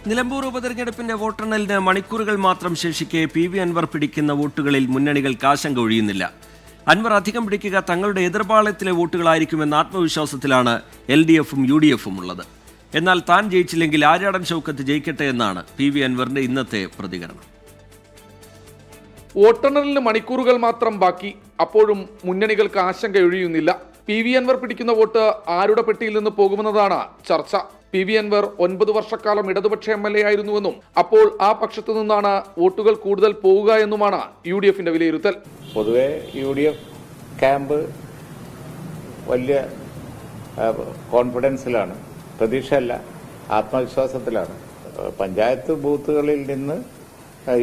നിലമ്പൂർ ഉപതെരഞ്ഞെടുപ്പിന്റെ വോട്ടെണ്ണലിന് മണിക്കൂറുകൾ മാത്രം ശേഷിക്കെ PV അൻവർ പിടിക്കുന്ന വോട്ടുകളിൽ മുന്നണികൾക്ക് ആശങ്ക ഒഴിയുന്നില്ല. അൻവർ അധികം പിടിക്കുക തങ്ങളുടെ എതിർപാളയത്തിലെ വോട്ടുകളായിരിക്കുമെന്ന ആത്മവിശ്വാസത്തിലാണ് LDFും UDFും ഉള്ളത്. എന്നാൽ താൻ ജയിച്ചില്ലെങ്കിൽ ആര്യാടൻ ഷൗക്കത്ത് ജയിക്കട്ടെ എന്നാണ് PV അൻവറിന്റെ ഇന്നത്തെ പ്രതികരണം. വോട്ടെണ്ണലിന് മണിക്കൂറുകൾ മാത്രം ബാക്കി, അപ്പോഴും മുന്നണികൾക്ക് ആശങ്ക ഒഴിയുന്നില്ല. PV അൻവർ പിടിക്കുന്ന വോട്ട് ആരുടെ പെട്ടിയിൽ നിന്ന് പോകുമെന്നതാണ് ചർച്ച. PV അൻവർ 9 വർഷക്കാലം ഇടതുപക്ഷ MLA ആയിരുന്നുവെന്നും അപ്പോൾ ആ പക്ഷത്തു നിന്നാണ് വോട്ടുകൾ കൂടുതൽ പോവുക എന്നുമാണ് UDFിന്റെ വിലയിരുത്തൽ. പൊതുവെ UDF ക്യാമ്പ് വലിയ കോൺഫിഡൻസിലാണ്, പ്രതീക്ഷയല്ല ആത്മവിശ്വാസത്തിലാണ്. പഞ്ചായത്ത് ബൂത്തുകളിൽ നിന്ന്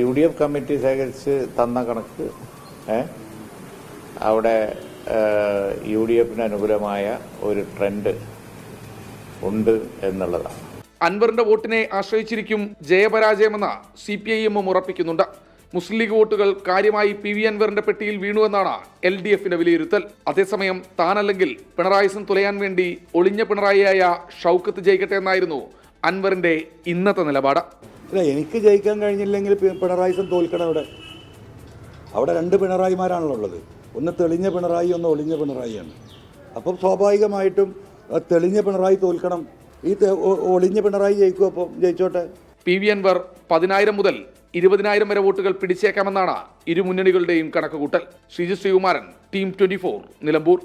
UDF കമ്മിറ്റി ശേഖരിച്ച് തന്ന കണക്ക് അവിടെ UDFിന് അനുകൂലമായ ഒരു ട്രെൻഡ് ഉണ്ട് എന്നുള്ളതാണ്. അൻവറിന്റെ വോട്ടിനെ ആശ്രയിച്ചിരിക്കും ജയപരാജയമെന്ന് CPIM ഉറപ്പിക്കുന്നുണ്ട്. മുസ്ലിം ലീഗ് വോട്ടുകൾ കാര്യമായി PV അൻവറിന്റെ പെട്ടിയിൽ വീണുവെന്നാണ് LDFിന്റെ വിലയിരുത്തൽ. അതേസമയം താനല്ലെങ്കിൽ പിണറായി തുലയാൻ വേണ്ടി ഒളിഞ്ഞ പിണറായിയായ ഷൗക്കത്ത് ജയിക്കട്ടെ എന്നായിരുന്നു അൻവറിന്റെ ഇന്നത്തെ നിലപാട്. എനിക്ക് ജയിക്കാൻ കഴിഞ്ഞില്ലെങ്കിൽ പിണറായി തോൽക്കണം. അവിടെ രണ്ട് പിണറായിമാരാണല്ലോ ഉള്ളത്. ഒന്ന് തെളിഞ്ഞ പിണറായി, ഒന്ന് ഒളിഞ്ഞ പിണറായിയാണ്. അപ്പം സ്വാഭാവികമായിട്ടും തെളിഞ്ഞ പിണറായി തോൽക്കണം. ഈ ഒളിഞ്ഞ പിണറായി ജയിക്കും. അപ്പം ജയിച്ചോട്ടെ. PV അൻവർ 10,000 മുതൽ 20,000 വരെ വോട്ടുകൾ പിടിച്ചേക്കാമെന്നാണ് ഇരു മുന്നണികളുടെയും കണക്കുകൂട്ടൽ. ശ്രീജിത് ശ്രീകുമാരൻ, Team 24, നിലമ്പൂർ.